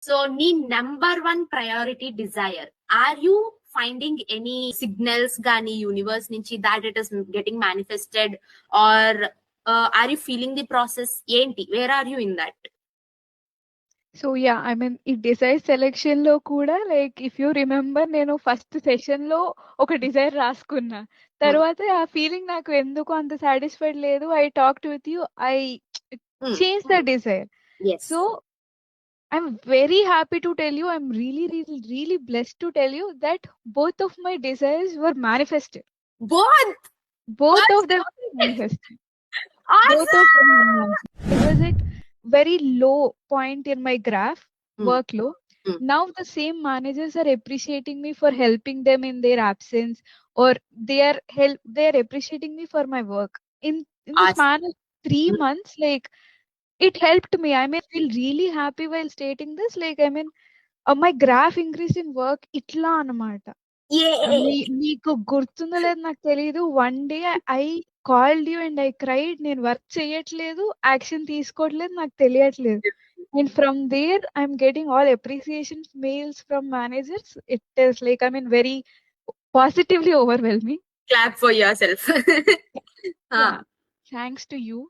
So నీ number 1 priority desire, are you finding any signals గానీ universe నుంచి that it is getting manifested, are are you feeling the process? ఏంటి, where are you in that? So ya, I mean ఈ desire selection లో కూడా like if you remember, నేను first session లో ఒక Dzire రాసుకున్నా. తర్వాత ఆ ఫీలింగ్ నాకు ఎందుకు అంత సాటిస్ఫైడ్ లేదు. I talked with you, I change the desire. So I'm very happy to tell you, I'm really, really, really blessed to tell you that both of my desires were manifested. Both of them were manifested. Both of them were manifested. It was at very low point in my graph, workload. Now the same managers are appreciating me for helping them in their absence, or they are appreciating me for my work. In the span of 3 months, like, it helped me. I mean, I feel really happy while stating this. Like, I mean, my graph increase in work itla anamata. నీకు గుర్తుందో లేదు నాకు తెలీదు. One day I called you and I cried. నేను work చేయట్లేదు, action తీసుకోవట్లేదు, నాకు తెలియట్లేదు. And from there I'm getting all appreciation mails from managers. It is like, I mean, very positively overwhelming. Clap for yourself. Thanks to you.